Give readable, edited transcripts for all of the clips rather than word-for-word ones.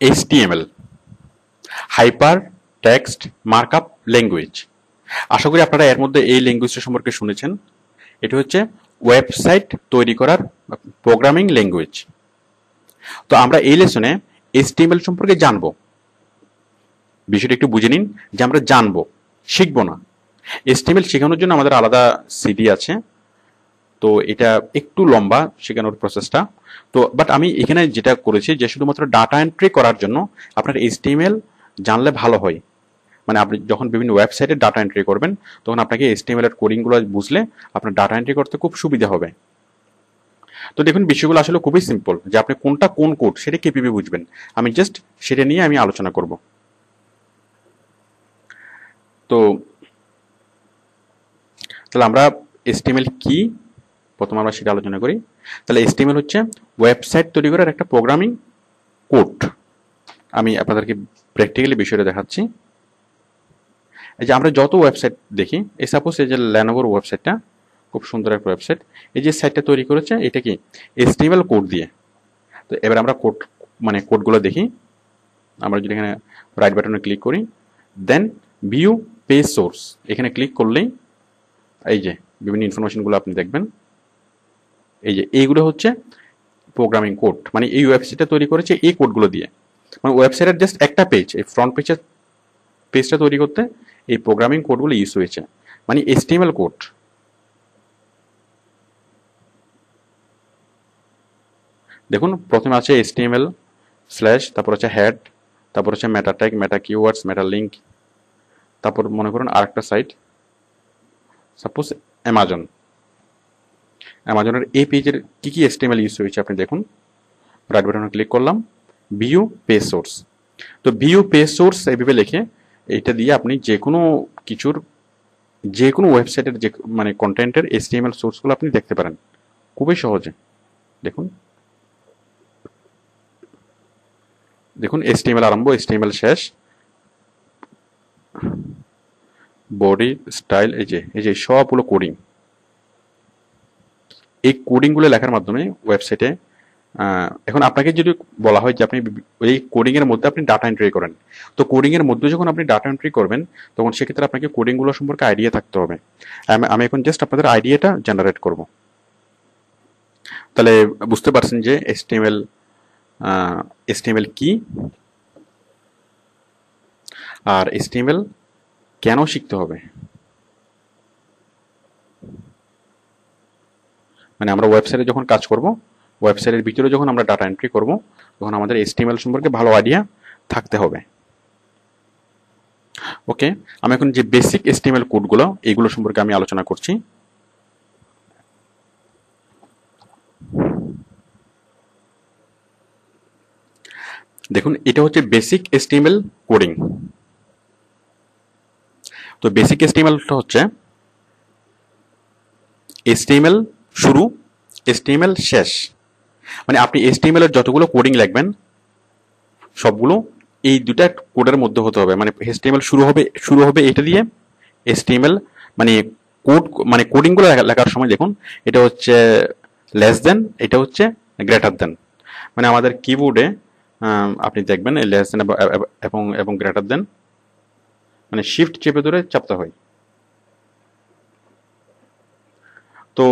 HTML, hyper text markup language. আশা করি আপনারা এর মধ্যে এই ল্যাঙ্গুয়েজটা সম্পর্কে শুনেছেন। এটি হচ্ছে ওয়েবসাইট তৈরি করার প্রোগ্রামিং ল্যাঙ্গুয়েজ। তো আমরা এই লেসনে HTML সম্পর্কে জানবো। বিষয়টা একটু বুঝে নিন যে আমরা জানবো, শিখবো না। HTML শেখানোর জন্য আমাদের আলাদা সিডি আছে, তো এটা একটু লম্বা শেখানোর প্রসেসটা। তো বাট আমি এখানে যেটা করেছি যে শুধুমাত্র ডাটা এন্ট্রি করার জন্য আপনার HTML জানলে ভালো হয়। মানে আপনি যখন বিভিন্ন ওয়েবসাইটে ডাটা এন্ট্রি করবেন তখন আপনাকে HTML এর কোডিংগুলো বুঝলে আপনার ডাটা এন্ট্রি করতে খুব সুবিধা হবে। তো দেখুন বিষয়গুলো আসলে খুবই সিম্পল, যে আপনি কোনটা কোন কোড সেটা কিভাবে বুঝবেন, আমি জাস্ট সেটা নিয়ে আমি আলোচনা করব। তো তাহলে আমরা HTML কি প্রথমে আমরা সেটা আলোচনা করি। তাহলে HTML হচ্ছে ওয়েবসাইট তৈরি করার একটা প্রোগ্রামিং কোড। আমি আপনাদেরকে প্র্যাকটিক্যালি বিষয়টা দেখাচ্ছি। এই যে আমরা যত ওয়েবসাইট দেখি, এই সাপোজ এই যে লেনোভোর ওয়েবসাইটটা খুব সুন্দর একটা ওয়েবসাইট, এই যে সাইটটা তৈরি করেছে এটা কি HTML কোড দিয়ে। তো এবার আমরা কোড মানে কোডগুলো দেখি। আমরা যদি এখানে রাইট বাটনে ক্লিক করি, দেন ভিউ পেজ সোর্স এখানে ক্লিক করলেই এই যে বিভিন্ন ইনফরমেশনগুলো আপনি দেখবেন। এই যে এইগুলো হচ্ছে প্রোগ্রামিং কোড, মানে এই ওয়েবসাইটটা তৈরি করেছে এই কোডগুলো দিয়ে। মানে ওয়েবসাইটের জাস্ট একটা পেজ, এই ফ্রন্ট পেজটা তৈরি করতে এই প্রোগ্রামিং কোডগুলো ইউজ হয়েছে, মানে HTML কোড। দেখুন প্রথমে আছে HTML স্ল্যাশ, তারপর হচ্ছে হেড, তারপর হচ্ছে মেটা ট্যাগ, মেটা কিওয়ার্ডস, মেটা লিঙ্ক। তারপর মনে করুন আরেকটা সাইট, সাপোজ অ্যামাজনের এই পেজের কি কি HTML ইউজ হয়েছে আপনি দেখুন। রাইট বাটনে ক্লিক করলাম, ভিউ পেজ সোর্স। তো ভিউ পেজ সোর্স এইভাবে লিখে এইটা দিয়ে আপনি যে কোনো কিছুর যে কোনো ওয়েবসাইটের যে মানে কন্টেন্টের HTML সোর্সগুলো আপনি দেখতে পারেন খুবই সহজে। দেখুন দেখুন HTML আরম্ভ, HTML শেষ, বডি স্টাইল, এই যে সবগুলো কোডিং। এই কোডিংগুলো লেখার মাধ্যমে ওয়েবসাইটে এখন আপনাকে যদি বলা হয় যে আপনি এই কোডিং এর মধ্যে আপনি ডাটা এন্ট্রি করেন, তো কোডিং এর মধ্যে যখন আপনি ডাটা এন্ট্রি করবেন তখন সেক্ষেত্রে আপনাকে কোডিংগুলো সম্পর্কে আইডিয়া থাকতে হবে। আমি এখন জাস্ট আপনাদের আইডিয়াটা জেনারেট করব। তাহলে বুঝতে পারছেন যে HTML কি আর HTML কেন শিখতে হবে। মানে আমরা ওয়েবসাইটে যখন কাজ করব, ওয়েবসাইটের ভিতরে যখন আমরা ডাটা এন্ট্রি করব তখন আমাদের HTML সম্পর্কে ভালো আইডিয়া থাকতে হবে। ওকে, আমি এখন যে বেসিক HTML কোডগুলো এইগুলো সম্পর্কে আমি আলোচনা করছি। দেখুন এটা হচ্ছে বেসিক HTML কোডিং। তো বেসিক HTMLটা হচ্ছে HTML শুরু, HTML শেষ। মানে আপনি HTML এর যতগুলো কোডিং লিখবেন সবগুলো এই দুটা কোডের মধ্যে হতে হবে। মানে HTML শুরু হবে এটা দিয়ে, HTML মানে কোড মানে কোডিংগুলো লেখার সময় দেখুন এটা হচ্ছে লেস দেন, এটা হচ্ছে গ্রেটার দেন। মানে আমাদের কিবোর্ডে আপনি দেখবেন এই লেস দেন এবং গ্রেটার দেন মানে শিফট চেপে ধরে চাপতে হয়। তো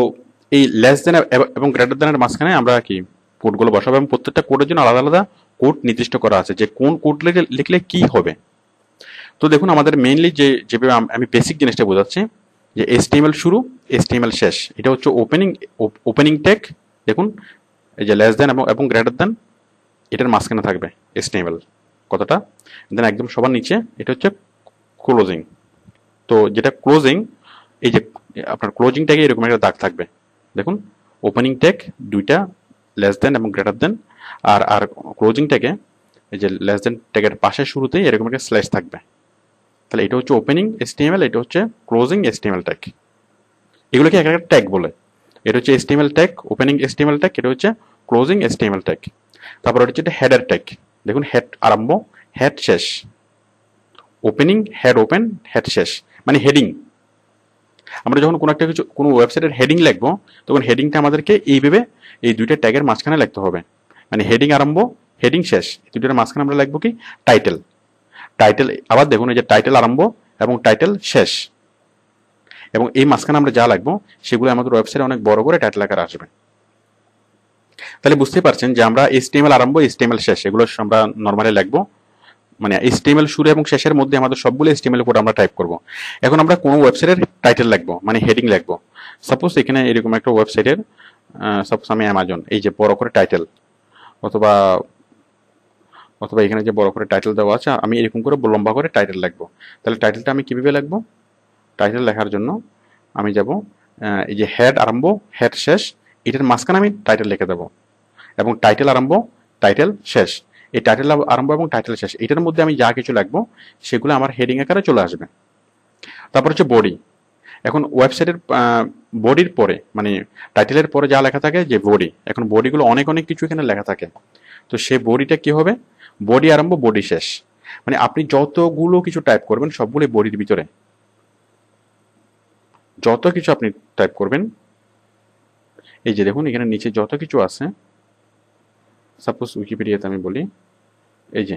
এই লেস দেন এবং গ্রেটার দেনের মাঝখানে আমরা কি কোডগুলো বসাবো, এবং প্রত্যেকটা কোডের জন্য আলাদা আলাদা কোড নির্দিষ্ট করা আছে যে কোন কোড লিখলে কি হবে। তো দেখুন আমাদের মেইনলি যেভাবে আমি বেসিক জিনিসটা বোঝাচ্ছি যে HTML শুরু, HTML শেষ, এটা হচ্ছে ওপেনিং ট্যাগ। দেখুন এই যে লেস দেন এবং গ্রেটার দেন এটার মাঝখানে থাকবে HTML কতটা, দেন একদম সবার নিচে এটা হচ্ছে ক্লোজিং। তো যেটা ক্লোজিং, এই যে আপনার ক্লোজিং ট্যাগে এরকম একটা দাগ থাকবে। দেখুন ওপেনিং ট্যাগ দুইটা, লেস দেন এবং গ্রেটার দেন, আর ক্লোজিং ট্যাগে এই যে লেস দেন ট্যাগের পাশে শুরুতেই এরকম একটা স্ল্যাশ থাকবে। তাহলে এটা হচ্ছে ওপেনিং HTML, এটা হচ্ছে ক্লোজিং HTML ট্যাগ। এগুলোকে এক একটা ট্যাগ বলে। এটা হচ্ছে HTML tag, opening HTML tag, এটা হচ্ছে ক্লোজিং HTML ট্যাগ। তারপর হচ্ছে এটা হেডার ট্যাগ। দেখুন হেড আরম্ভ, হেড শেষ, ওপেনিং, হেড ওপেন, হেড শেষ, মানে হেডিং। আমরা যখন কোনো একটা কিছু কোনো ওয়েবসাইটের হেডিং লিখবো তখন হেডিংটা আমাদেরকে এইভাবে এই দুইটা ট্যাগের মাঝখানে লিখতে হবে। মানে হেডিং আরম্ভ, হেডিং শেষ, দুটোর মাঝখানে আমরা লিখবো কি টাইটেল। টাইটেল আবার দেখুন এই যে টাইটেল আরম্ভ এবং টাইটেল শেষ, এবং এই মাঝখানে আমরা যা লিখবো সেগুলো আমাদের ওয়েবসাইটে অনেক বড় করে টাইটেল আকারে আসবে। তাহলে বুঝতে পারছেন যে আমরা HTML আরম্ভ HTML শেষ এগুলো আমরা নরমালি লিখবো, মানে HTML শুরু এবং শেষের মধ্যে আমাদের সবগুলো HTML কোড আমরা টাইপ করব। এখন আমরা কোনো ওয়েবসাইটের টাইটেল লিখবো, মানে হেডিং লিখবো। সাপোজ এখানে এরকম একটা ওয়েবসাইটের, সাপোজ আমি অ্যামাজন, এই যে বড় করে টাইটেল, অথবা অথবা এখানে যে বড় করে টাইটেল দেওয়া আছে, আমি এরকম করে লম্বা করে টাইটেল লিখবো। তাহলে টাইটেলটা আমি কিভাবে লিখবো? টাইটেল লেখার জন্য আমি যাব এই যে হেড আরম্ভ হেড শেষ, এটার মাঝখানে আমি টাইটেল লিখে দেবো, এবং টাইটেল আরম্ভ টাইটেল শেষ, এই টাইটেল আরম্ভ এবং টাইটেল শেষ এটার মধ্যে আমি যা কিছু লিখবো সেগুলো আমার হেডিং আকারে চলে আসবে। তারপর হচ্ছে বডি। এখন ওয়েবসাইটের বডির পরে, মানে টাইটেলের পরে যা লেখা থাকে যে বডি, এখন বডিগুলো অনেক অনেক কিছু এখানে লেখা থাকে। তো সেই বডিটা কি হবে? বডি আরম্ভ বডি শেষ, মানে আপনি যতগুলো কিছু টাইপ করবেন সবগুলো বডির ভিতরে, যত কিছু আপনি টাইপ করবেন, এই যে দেখুন এখানে নিচে যত কিছু আছে, সাপোজ উইকিপিডিয়াতে আমি বলি, এই যে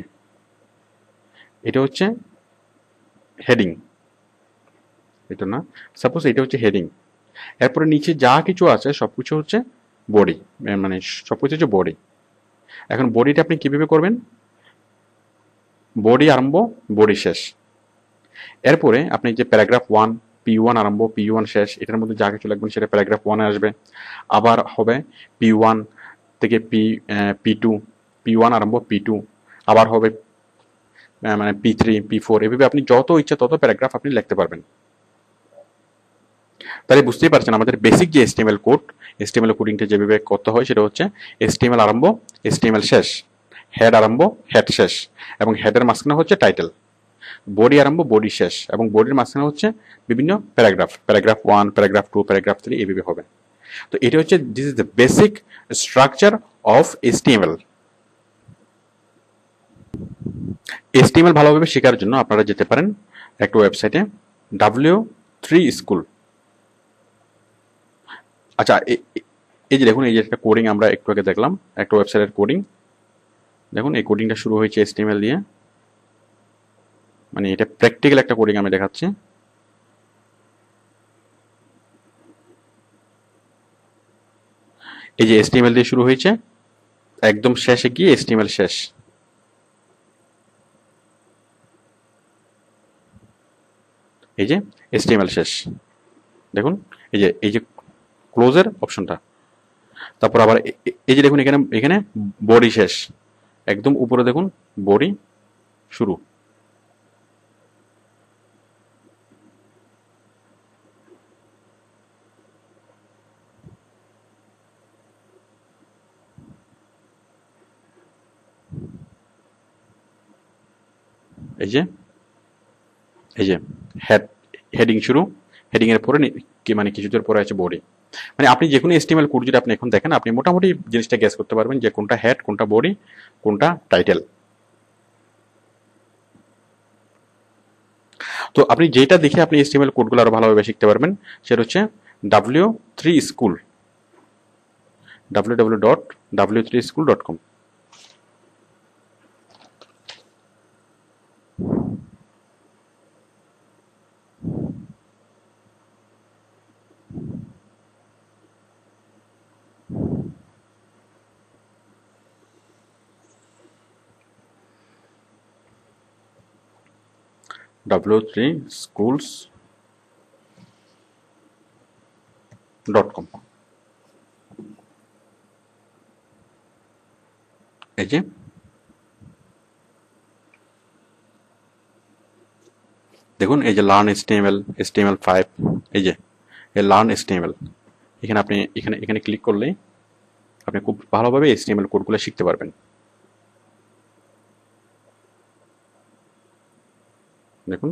এটা হচ্ছে হেডিং, এটা না, সাপোজ এটা হচ্ছে হেডিং, এরপরে নিচে যা কিছু আছে সবকিছু হচ্ছে বডি, মানে সবকিছু হচ্ছে বডি। এখন বডিটা আপনি কিভাবে করবেন? বডি আরম্ভ বডি শেষ, এরপরে আপনি যে প্যারাগ্রাফ 1 P1 আরম্ভ P1 শেষ, এটার মধ্যে যা কিছু লিখবেন সেটা প্যারাগ্রাফ 1 এ আসবে, আবার হবে P1 থেকে P2, P1 আরম্ভ P2, আবার হবে মানে P3 P4, এভাবে আপনি যত ইচ্ছা তত প্যারাগ্রাফ আপনি লিখতে পারবেন। তাহলে বুঝতেই পারছেন আমাদের বেসিক যে HTML কোড, HTML কোডিংটা যেভাবে করতে হয় সেটা হচ্ছে HTML আরম্ভ HTML শেষ, হেড আরম্ভ হেড শেষ, এবং হেডের মাঝখানে হচ্ছে টাইটেল, বডি আরম্ভ বডি শেষ, এবং বডির মাঝখানে হচ্ছে বিভিন্ন প্যারাগ্রাফ, প্যারাগ্রাফ 1 প্যারাগ্রাফ 2 প্যারাগ্রাফ 3 এভাবে হবে। তো এটা হচ্ছে this is the basic structure of HTML। HTML ভালোভাবে শেখার জন্য আপনারা যেতে পারেন একটা ওয়েবসাইটে W3 স্কুল। আচ্ছা, এই যে দেখুন এই যে একটা কোডিং আমরা একটু আগে দেখলাম, একটা ওয়েবসাইটের কোডিং, দেখুন এই কোডিংটা শুরু হয়েছে HTML দিয়ে, মানে এটা প্র্যাকটিক্যাল একটা কোডিং আমি দেখাচ্ছি। এই যে HTML দিয়ে শুরু হয়েছে, একদম শেষে গিয়ে HTML শেষ, এই যে HTML শেষ, দেখুন এই যে ক্লোজের অপশনটা, তারপর আবার এই যে দেখুন এখানে এখানে বডি শেষ, একদম উপরে দেখুন বডি শুরু, এই যে হেডিং শুরু, হেডিং এর পরে মানে কিছুদের পরে আছে বডি। মানে আপনি যে কোনো HTML কোড যদি আপনি এখন দেখেন, আপনি মোটামুটি জিনিসটা গেস করতে পারবেন যে কোনটা হেড, কোনটা বডি, কোনটা টাইটেল। তো আপনি যেটা দেখে আপনি HTML কোডগুলো আরো ভালোভাবে শিখতে পারবেন সেটা হচ্ছে W3 স্কুল, www.w3school.com। w3schools.com। এই যে দেখুন এই যে লার্ন HTML HTML5, এই যে লার্ন HTML, এখানে আপনি এখানে ক্লিক করলেই আপনি খুব ভালোভাবে HTML কোডগুলো শিখতে পারবেন। দেখুন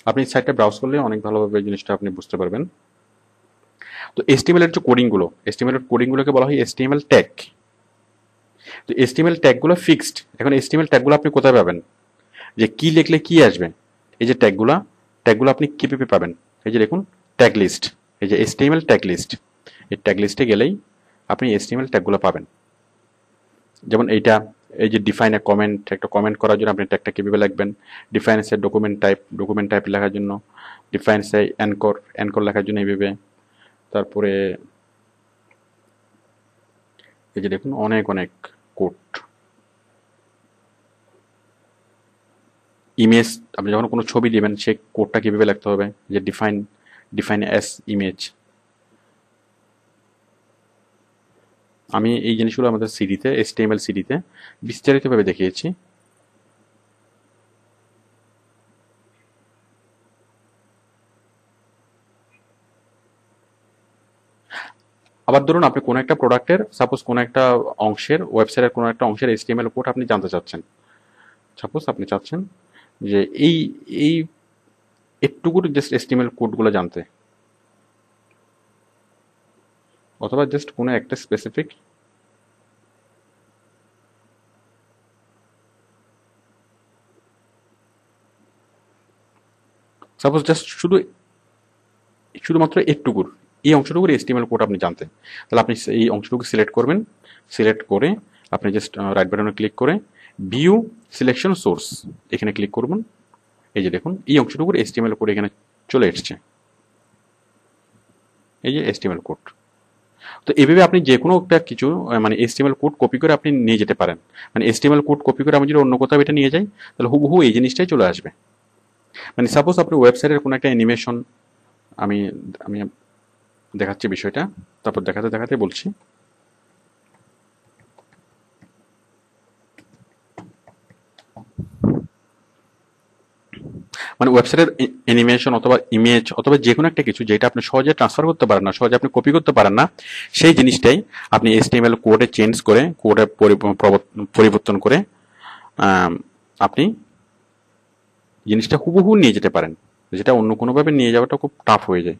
আপনি সাইটটা ব্রাউজ করলে অনেক ভালোভাবে জিনিসটা আপনি বুঝতে পারবেন। তো HTML এর যে কোডিংগুলো, HTML এর কোডিংগুলোকে বলা হয় HTML ট্যাগ। তো HTML ট্যাগগুলো ফিক্সড। এখন HTML ট্যাগগুলো আপনি কোথায় পাবেন? যে কি লিখলে কি আসবে, এই যে ট্যাগগুলো আপনি কিভাবে পাবেন? এই যে দেখুন ট্যাগ লিস্ট, এই যে HTML ট্যাগ লিস্ট, এই ট্যাগ লিস্টে গেলেই আপনি HTML ট্যাগগুলো পাবেন। যেমন এইটা, এই যে ডিফাইন এ কমেন্ট, একটা কমেন্ট করার জন্য আপনি ট্যাগটা কিভাবে লিখবেন, ডিফাইন্স এ ডকুমেন্ট টাইপ লেখার জন্য, ডিফাইন্স এ অ্যানকর লেখার জন্য এইভাবে। তারপরে এই যে দেখুন অনেক কোড। ইমেজ, আপনি যখন কোনো ছবি দিবেন সেই কোডটা কিভাবে লিখতে হবে, যে ডিফাইন এস ইমেজ। আমি এই জিনিসগুলো আমাদের সিডিতে, HTML সিডিতে বিস্তারিতভাবে দেখিয়েছি। আবার ধরুন আপনি কোনো একটা প্রোডাক্টের, সাপোজ কোনো একটা অংশের, ওয়েবসাইটের কোনো একটা অংশের HTML কোড আপনি জানতে চাচ্ছেন। সাপোজ আপনি চাচ্ছেন যে এই এই একটুকুর জাস্ট HTML কোডগুলো জানতে, অথবা জাস্ট কোনো একটা স্পেসিফিক সাপোজ জাস্ট শুধুমাত্র একটুকুর, এই অংশটুকুর HTML কোড আপনি জানতে, তাহলে আপনি এই অংশটুকু সিলেক্ট করবেন। সিলেক্ট করে আপনি জাস্ট রাইট বাটনে ক্লিক করে ভিউ সিলেকশন সোর্স এখানে ক্লিক করবেন। এই যে দেখুন এই অংশটুকুর HTML কোড এখানে চলে এসছে, এই যে HTML কোড। তো এইভাবে আপনি যে কোনো একটা কিছু মানে HTML কোড কপি করে আপনি নিয়ে যেতে পারেন। মানে HTML কোড কপি করে আমি যদি অন্য কোথাও এটা নিয়ে যাই, তাহলে হুবহু এই জিনিসটাই চলে আসবে। মানে সাপোজ আপনি ওয়েবসাইটের কোনো একটা অ্যানিমেশন, আমি আমি দেখাচ্ছি বিষয়টা, তারপর দেখাতে বলছি। মানে ওয়েবসাইটের অ্যানিমেশন অথবা ইমেজ অথবা যে কোনো একটা কিছু যেটা আপনি সহজে ট্রান্সফার করতে পারেন না, সহজে আপনি কপি করতে পারেন না, সেই জিনিসটাই আপনি HTML কোডে চেঞ্জ করে, কোডে পরিবর্তন করে আপনি জিনিসটা হুবহু নিয়ে যেতে পারেন, যেটা অন্য কোনোভাবে নিয়ে যাওয়াটা খুব টাফ হয়ে যায়।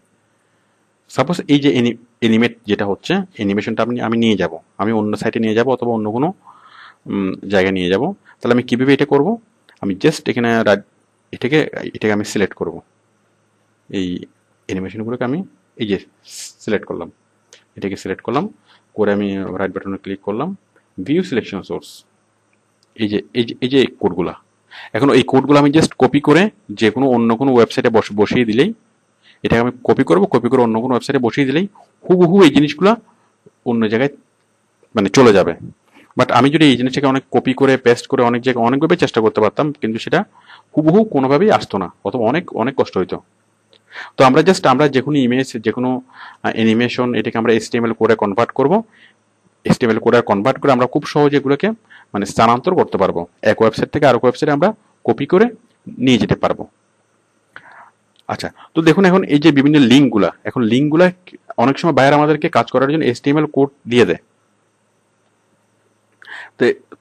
সাপোজ এই যে অ্যানিমেট যেটা হচ্ছে, অ্যানিমেশনটা আমি নিয়ে যাব, আমি অন্য সাইটে নিয়ে যাব অথবা অন্য কোনো জায়গায় নিয়ে যাব, তাহলে আমি কীভাবে এটা করব? আমি জাস্ট এখানে এটাকে আমি সিলেক্ট করব, এই অ্যানিমেশনগুলোকে আমি এই যে সিলেক্ট করলাম, এটাকে সিলেক্ট করলাম করে আমি রাইট বাটনে ক্লিক করলাম, ভিউ সিলেকশন সোর্স। এই যে কোডগুলা, এখন এই কোডগুলো আমি জাস্ট কপি করে যে কোনো অন্য কোনো ওয়েবসাইটে বসিয়ে দিলেই, এটাকে আমি কপি করে অন্য কোনো ওয়েবসাইটে বসিয়ে দিলেই হুবহু এই জিনিসগুলা অন্য জায়গায় মানে চলে যাবে। বাট আমি যদি এই জিনিসটাকে অনেক কপি করে পেস্ট করে অনেক জায়গায় অনেকভাবে চেষ্টা করতে পারতাম, কিন্তু সেটা হুবহু কোনোভাবেই আসতো না, অথবা অনেক কষ্ট হইতো। তো আমরা যে কোনো ইমেজ, যে কোনো অ্যানিমেশন, এটাকে আমরা HTML কোডে কনভার্ট করব। HTML কোডে কনভার্ট করে আমরা খুব সহজে এগুলোকে মানে স্থানান্তর করতে পারবো, এক ওয়েবসাইট থেকে আরেক ওয়েবসাইটে আমরা কপি করে নিয়ে যেতে পারবো। আচ্ছা, তো দেখুন এখন এই যে বিভিন্ন লিঙ্কগুলা, এখন লিঙ্কগুলা অনেক সময় বাইরে আমাদেরকে কাজ করার জন্য HTML কোড দিয়ে দেয়।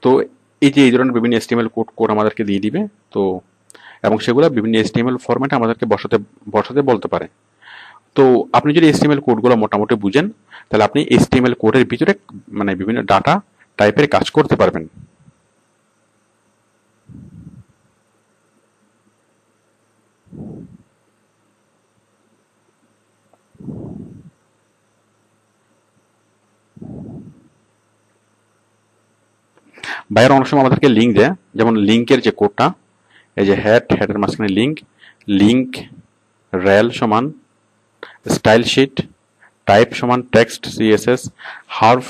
তো এই যে এই ধরনের বিভিন্ন HTML কোড আমাদেরকে দিয়ে দিবে, তো এবং সেগুলো বিভিন্ন HTML ফরম্যাটে আমাদেরকে বসাতে বলতে পারে। তো আপনি যদি HTML কোডগুলো মোটামুটি বুঝেন, তাহলে আপনি HTML কোডের ভিতরে মানে বিভিন্ন ডাটা টাইপের কাজ করতে পারবেন। বাইরে অনেক সময় আমাদেরকে লিঙ্ক দেয়, যেমন লিঙ্কের যে কোডটা, এই যে হেডের মাঝখানে লিঙ্ক রেল সমান স্টাইল শিট, টাইপ সমান টেক্সট CSS, হার্ভ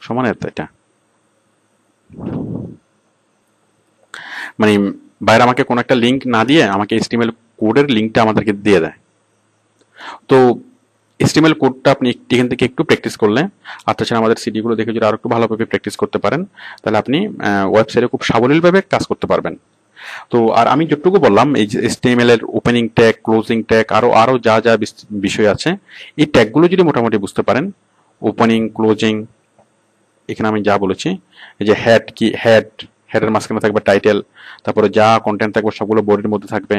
সমান এটা। মানে বাইরে আমাকে কোনো একটা লিঙ্ক না দিয়ে আমাকে HTML কোডের লিঙ্কটা আমাদেরকে দিয়ে দেয়। তো HTML কোডটা আপনি এখান থেকে একটু প্র্যাকটিস করলে, আর তাছাড়া আমাদের সিডিগুলো দেখে যদি আরো একটু ভালোভাবে প্র্যাকটিস করতে পারেন, তাহলে আপনি ওয়েবসাইটে খুব সাবলীলভাবে কাজ করতে পারবেন। তো আর আমি যতটুকু বললাম, এই যে HTML এর ওপেনিং ট্যাগ, ক্লোজিং ট্যাগ, আরো যা বিষয় আছে, এই ট্যাগগুলো যদি মোটামুটি বুঝতে পারেন, ওপেনিং, ক্লোজিং, এখানে আমি যা বলেছি, এই যে হেডের মাঝখানে থাকবে টাইটেল, তারপরে যা কন্টেন্ট থাকবে সবগুলো বডির মধ্যে থাকবে,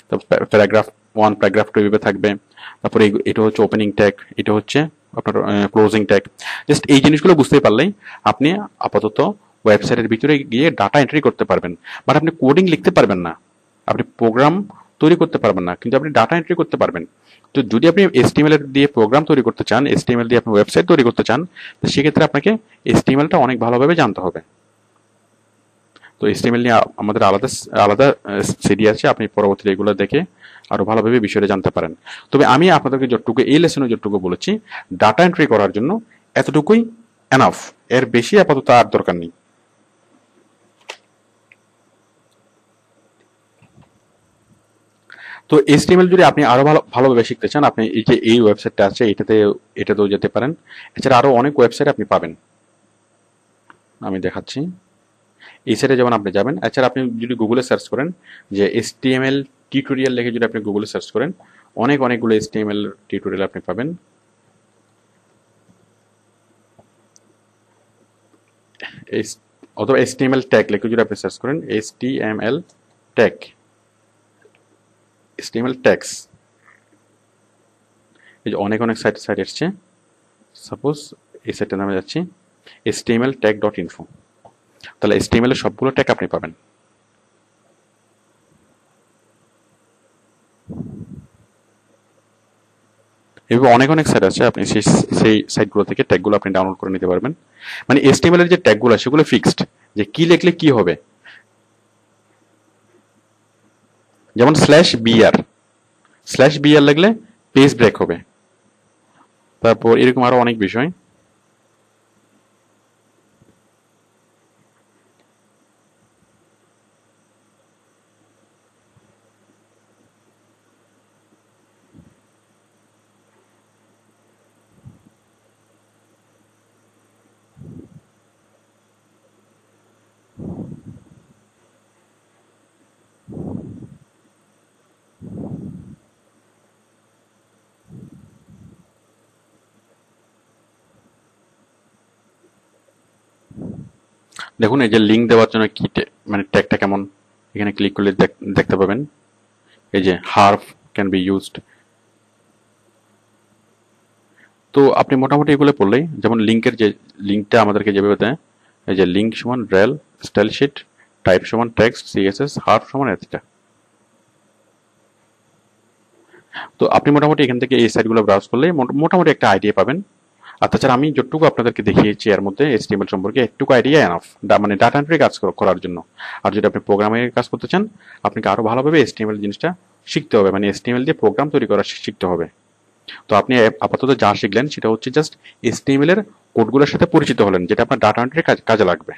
তারপর প্যারাগ্রাফ 1, প্যারাগ্রাফ 2 এভাবে থাকবে, তারপরে এটা হচ্ছে ওপেনিং ট্যাগ, এটা হচ্ছে আপনার ক্লোজিং ট্যাগ। জাস্ট এই জিনিসগুলো বুঝতে পারলেই আপনি আপাতত ওয়েবসাইটের ভিতরে গিয়ে ডাটা এন্ট্রি করতে পারবেন। বাট আপনি কোডিং লিখতে পারবেন না, আপনি প্রোগ্রাম তৈরি করতে পারবেন না, কিন্তু আপনি ডাটা এন্ট্রি করতে পারবেন। তো যদি আপনি HTML দিয়ে প্রোগ্রাম তৈরি করতে চান, HTML দিয়ে আপনি ওয়েবসাইট তৈরি করতে চান, তো সেক্ষেত্রে আপনাকে HTML-টা অনেক ভালোভাবে জানতে হবে। তো HTML নিয়ে আমাদের আলাদা আলাদা সিডি আছে, আপনি পরবর্তীতে এগুলো দেখে আরো ভালোভাবে বিষয়টা জানতে পারেন। তবে আমি আপনাদেরকে যতটুকু এই লেসনে যতটুকু বলেছি, ডাটা এন্ট্রি করার জন্য এতটুকুই এনাফ, এর বেশি আপাতত আর দরকার নেই। তো HTML যদি আপনি আরো ভালোভাবে শিখতে চান, আপনি এই যে এই ওয়েবসাইটটা আছে এটাতেও যেতে পারেন। এছাড়া আরো অনেক ওয়েবসাইট আপনি পাবেন, আমি দেখাচ্ছি। এই সাইটে যেমন আপনি যাবেন, এছাড়া আপনি যদি গুগলে সার্চ করেন যে HTML টিউটোরিয়াল লিখে যদি আপনি গুগলে সার্চ করেন, অনেকগুলো HTML টিউটোরিয়াল আপনি পাবেন। অথবা HTML ট্যাগ লিখে যদি আপনি সার্চ করেন, HTML ট্যাগ, HTML ট্যাগস, এই যে অনেক সাইট এসছে। সাপোজ এই সাইটের নামে যাচ্ছি, htmltag.info, তাহলে HTML এর সবগুলো ট্যাগ আপনি পাবেন। এভাবে অনেক সাইট আছে, আপনি সেই সাইটগুলো থেকে ট্যাগগুলো আপনি ডাউনলোড করে নিতে পারবেন। মানে HTML এর যে ট্যাগগুলো সেগুলো ফিক্সড, যে কি লিখলে কি হবে। যেমন /br লিখলে পেজ ব্রেক হবে। তারপর এরকম আরো অনেক বিষয়। দেখুন এই যে লিঙ্ক দেওয়ার জন্য কি মানে ট্যাগটা কেমন, এখানে ক্লিক করলে দেখতে পাবেন। এই যে হার্ফ ক্যান বি ইউজড। তো আপনি মোটামুটি এগুলো পড়লেই, যেমন লিঙ্কের যে লিঙ্কটা আমাদেরকে যেভাবে দেয়, এই যে লিঙ্ক সমান রেল, স্টাইল শিট, টাইপ সমান টেক্সট, CSS, হার্ফ সমান এথিটা। তো আপনি মোটামুটি এখান থেকে এই সাইটগুলো ব্রাউজ করলে মোটামুটি একটা আইডিয়া পাবেন। আর তাছাড়া আমি যতটুকু আপনাদেরকে দেখিয়েছি এর মধ্যে HTML সম্পর্কে একটুকু আইডিয়া এনাফ, মানে ডাটা এন্ট্রি কাজ করার জন্য। আর যদি আপনি প্রোগ্রামিং কাজ করতে চান, আপনাকে আরো ভালোভাবে HTML জিনিসটা শিখতে হবে, মানে HTML দিয়ে প্রোগ্রাম তৈরি করা শিখতে হবে। তো আপনি আপাতত যা শিখলেন সেটা হচ্ছে জাস্ট HTML এর কোডগুলোর সাথে পরিচিত হলেন, যেটা আপনার ডাটা এন্ট্রি কাজে লাগবে।